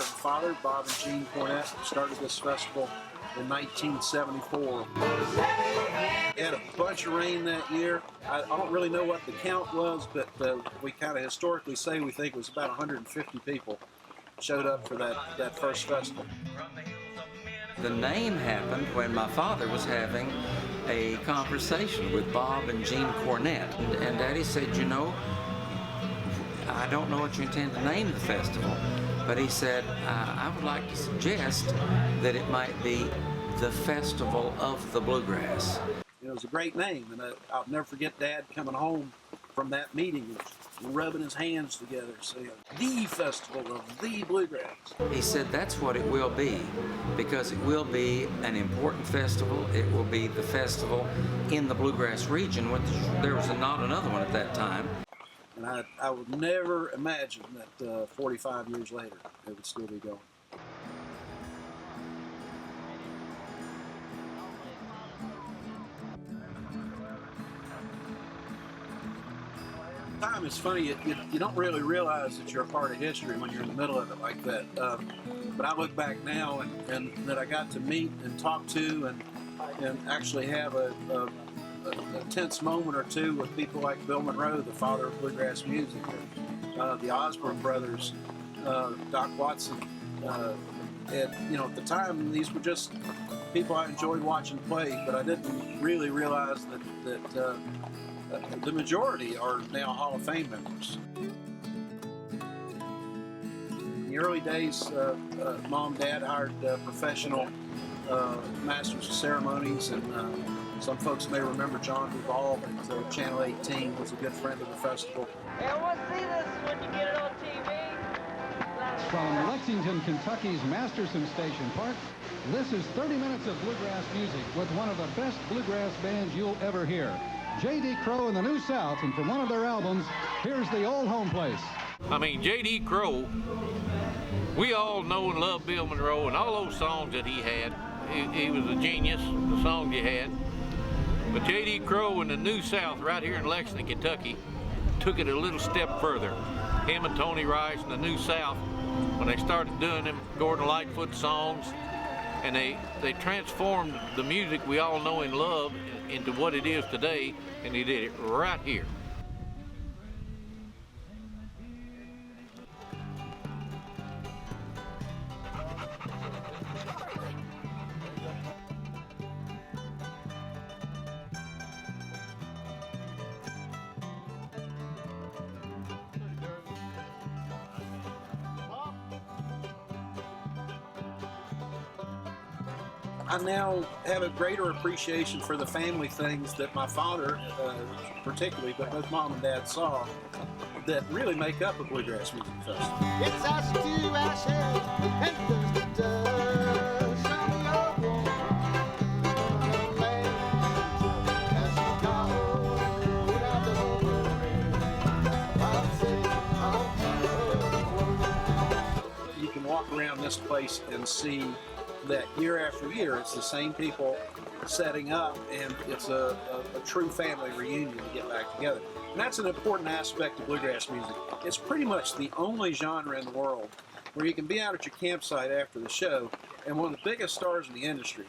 father, Bob and Jean Cornett, started this festival in 1974. Had a bunch of rain that year. I don't really know what the count was, but we kind of historically say we think it was about 150 people showed up for that first festival. The name happened when my father was having a conversation with Bob and Jean Cornett, and Daddy said, you know, I don't know what you intend to name the festival, but he said, I would like to suggest that it might be the Festival of the Bluegrass. It was a great name, and I'll never forget Dad coming home from that meeting and rubbing his hands together, saying, the Festival of the Bluegrass. He said that's what it will be, because it will be an important festival. It will be the festival in the Bluegrass region, which there was not another one at that time. And I would never imagine that 45 years later it would still be going. Time is funny. You don't really realize that you're a part of history when you're in the middle of it like that. But I look back now and that I got to meet and talk to and actually have a tense moment or two with people like Bill Monroe, the father of bluegrass music, and the Osborne brothers, Doc Watson, and at the time these were just people I enjoyed watching play, but I didn't really realize that the majority are now Hall of Fame members. In the early days, Mom and Dad hired professional masters of ceremonies, and some folks may remember John Duvall at Channel 18 was a good friend of the festival. Everyone see this when you get it on TV. From Lexington, Kentucky's Masterson Station Park, this is 30 minutes of bluegrass music with one of the best bluegrass bands you'll ever hear. J.D. Crowe and the New South, and from one of their albums, here's The Old Home Place. I mean, J.D. Crowe, we all know and love Bill Monroe and all those songs that he had. He was a genius, the songs he had. But J.D. Crowe and the New South right here in Lexington, Kentucky, took it a little step further. Him and Tony Rice and the New South, when they started doing them Gordon Lightfoot songs, and they transformed the music we all know and love into what it is today, and he did it right here. I now have a greater appreciation for the family things that my father, particularly, but both Mom and Dad saw, that really make up a bluegrass music festival. It's us two ashes and the dust on your warm land as you go down the road. You can walk around this place and see that year after year it's the same people setting up, and it's a true family reunion to get back together. And that's an important aspect of bluegrass music. It's pretty much the only genre in the world where you can be out at your campsite after the show and one of the biggest stars in the industry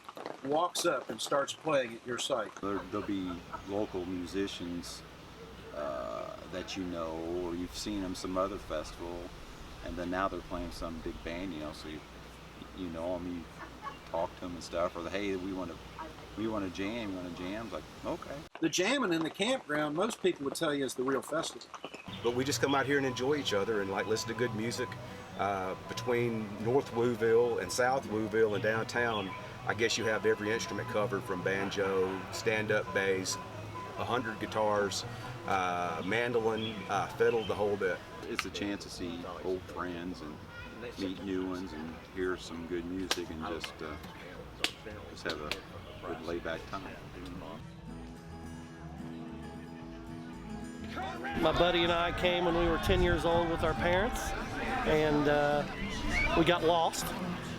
walks up and starts playing at your site. There'll be local musicians that you know, or you've seen them some other festival, and then now they're playing some big band, so you know them, you talk to them and stuff, or hey, we want to jam, like, okay. The jamming in the campground, most people would tell you, is the real festival. But we just come out here and enjoy each other and listen to good music. Between North Wooville and South Wooville and downtown, I guess you have every instrument covered, from banjo, stand-up bass, 100 guitars, mandolin, fiddle, the whole bit. It's a chance to see old friends and meet new ones and hear some good music and just have a good laid-back time. My buddy and I came when we were 10 years old with our parents, and we got lost,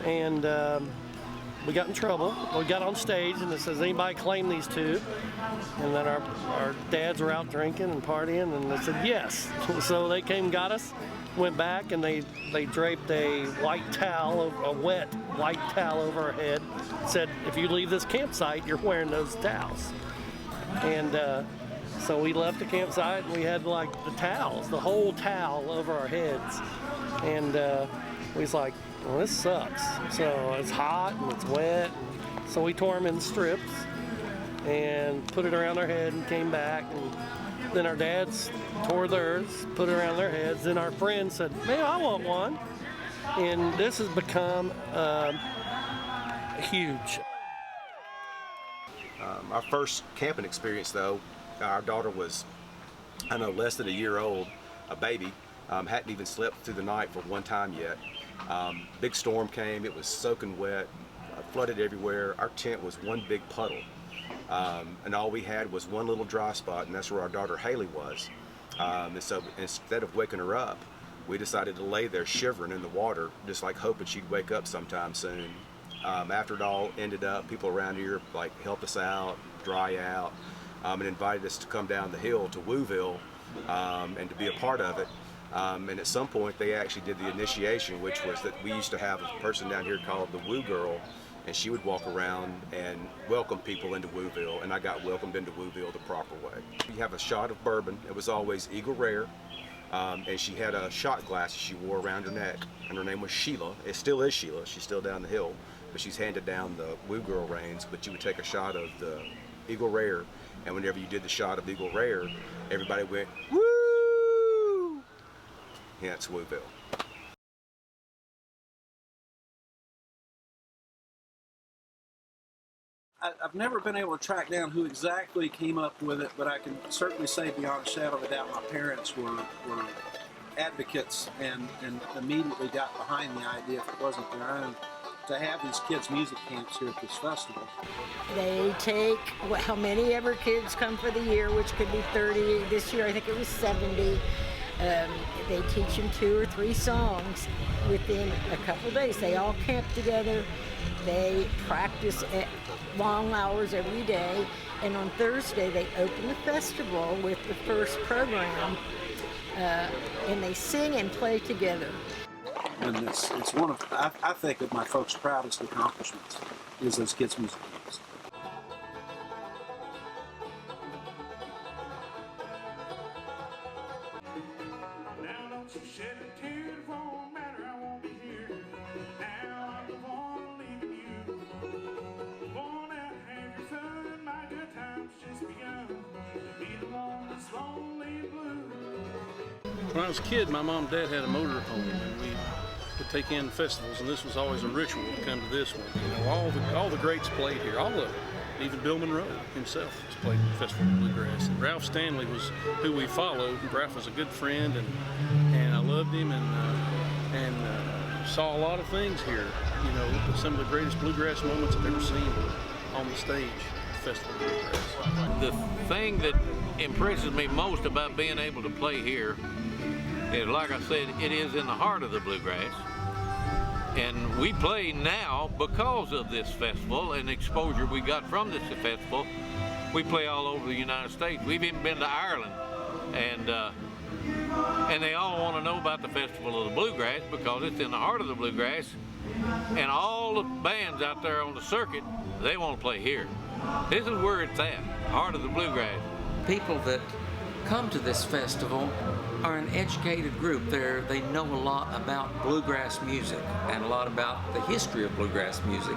and we got in trouble. We got on stage and it says, anybody claim these two? And then our dads were out drinking and partying, and they said yes. So they came and got us, went back, and they draped a white towel, a wet white towel over our head. Said, if you leave this campsite, you're wearing those towels. And so we left the campsite, and we had like the towels, the whole towel over our heads. And we was like, well, this sucks. So it's hot and it's wet. So we tore them in strips and put it around our head and came back. And then our dads tore theirs, put it around their heads. Then our friends said, man, I want one. And this has become huge. Our first camping experience, though, our daughter was, I don't know, less than a year old, a baby, hadn't even slept through the night for one time yet. Big storm came, it was soaking wet, flooded everywhere. Our tent was one big puddle, and all we had was one little dry spot, and that's where our daughter Haley was. And so instead of waking her up, we decided to lay there shivering in the water, just like hoping she'd wake up sometime soon. After it all ended up, people around here like helped us out, dry out, and invited us to come down the hill to Wooville and to be a part of it. And at some point they actually did the initiation, which was that we used to have a person down here called the Woo Girl, and she would walk around and welcome people into Wooville, and I got welcomed into Wooville the proper way. You have a shot of bourbon. It was always Eagle Rare, and she had a shot glass she wore around her neck, and her name was Sheila. It still is Sheila. She's still down the hill, but she's handed down the Woo Girl reins. But you would take a shot of the Eagle Rare, and whenever you did the shot of Eagle Rare, everybody went, woo! Yeah, it's Wooville. I've never been able to track down who exactly came up with it, but I can certainly say beyond a shadow of a doubt my parents were advocates and immediately got behind the idea, if it wasn't their own, to have these kids' music camps here at this festival. They take how many ever kids come for the year, which could be 30. This year I think it was 70. They teach them 2 or 3 songs within a couple days. They all camp together. They practice at long hours every day. And on Thursday, they open the festival with the first program. And they sing and play together. And it's one of, I think, of my folks' proudest accomplishments is those kids' music camps. When I was a kid, my mom and dad had a motor home, and we would take in festivals, and this was always a ritual to come to this one. You know, all the greats played here, all of them. Even Bill Monroe himself has played at the Festival of Bluegrass. And Ralph Stanley was who we followed. Ralph was a good friend, and I loved him, and saw a lot of things here. You know, some of the greatest bluegrass moments I've ever seen on the stage at the Festival of Bluegrass. The thing that impresses me most about being able to play here is, like I said, it is in the heart of the bluegrass. And we play now because of this festival and the exposure we got from this festival. We play all over the United States. We've even been to Ireland, and they all want to know about the Festival of the Bluegrass because it's in the heart of the bluegrass. And all the bands out there on the circuit, they want to play here. This is where it's at, heart of the bluegrass. People that come to this festival are an educated group. They know a lot about bluegrass music and a lot about the history of bluegrass music,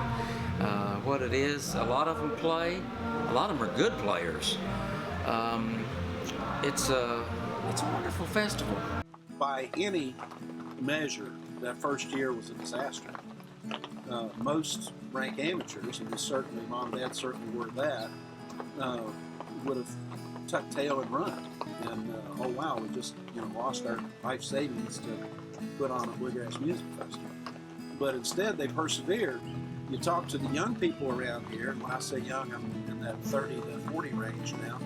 what it is. A lot of them play. A lot of them are good players. It's a wonderful festival. By any measure, that first year was a disaster. Most rank amateurs, and certainly Mom and Dad certainly were that, would have tucked tail and run. And oh wow, we just lost our life savings to put on a bluegrass music festival. But instead, they persevered. You talk to the young people around here, and when I say young, I'm in that 30 to 40 range now.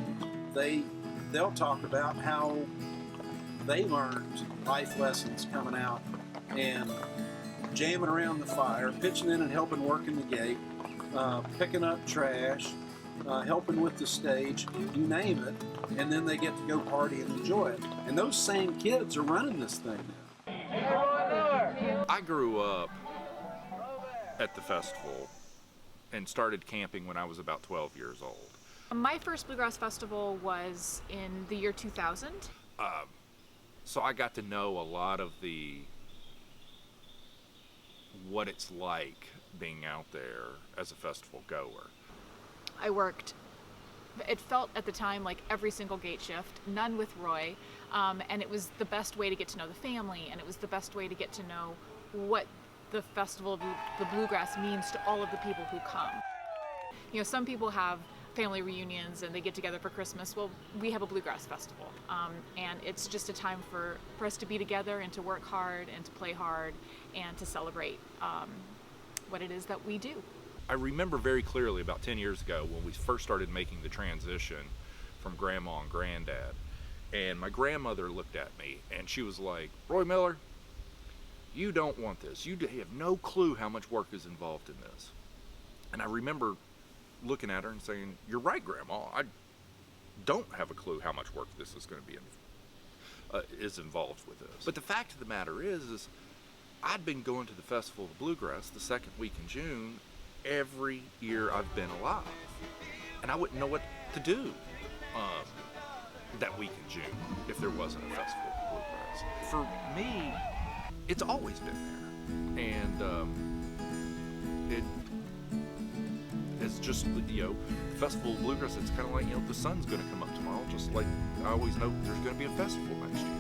They'll talk about how they learned life lessons coming out and jamming around the fire, pitching in and helping working the gate, picking up trash, helping with the stage, you name it, and then they get to go party and enjoy it. And those same kids are running this thing now. I grew up at the festival and started camping when I was about 12 years old. My first Bluegrass Festival was in the year 2000. So I got to know a lot of what it's like being out there as a festival goer. I worked, it felt at the time like every single gate shift, none with Roy, and it was the best way to get to know the family, and it was the best way to get to know what the Festival of the Bluegrass means to all of the people who come. You know, some people have family reunions and they get together for Christmas. Well, we have a Bluegrass Festival, and it's just a time for us to be together and to work hard and to play hard and to celebrate what it is that we do. I remember very clearly about 10 years ago when we first started making the transition from Grandma and Granddad, and my grandmother looked at me and she was like, "Roy Miller, you don't want this. You have no clue how much work is involved in this." And I remember looking at her and saying, "You're right, Grandma. I don't have a clue how much work this is going to be is involved with this." But the fact of the matter is I'd been going to the Festival of Bluegrass the second week in June every year I've been alive, and I wouldn't know what to do that week in June if there wasn't a Festival of Bluegrass. For me, it's always been there, and it's just, you know, the Festival of Bluegrass, it's kind of like, you know, the sun's going to come up tomorrow, just like I always know there's going to be a festival next year.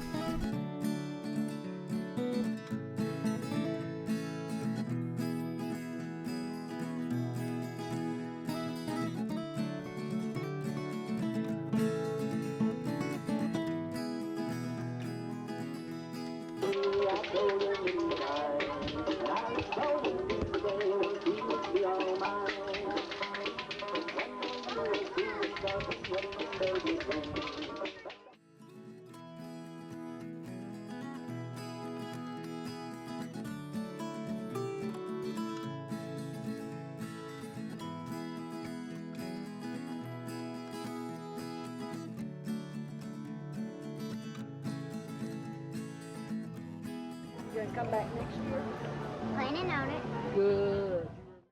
You gonna come back next year? Planning on it. Good.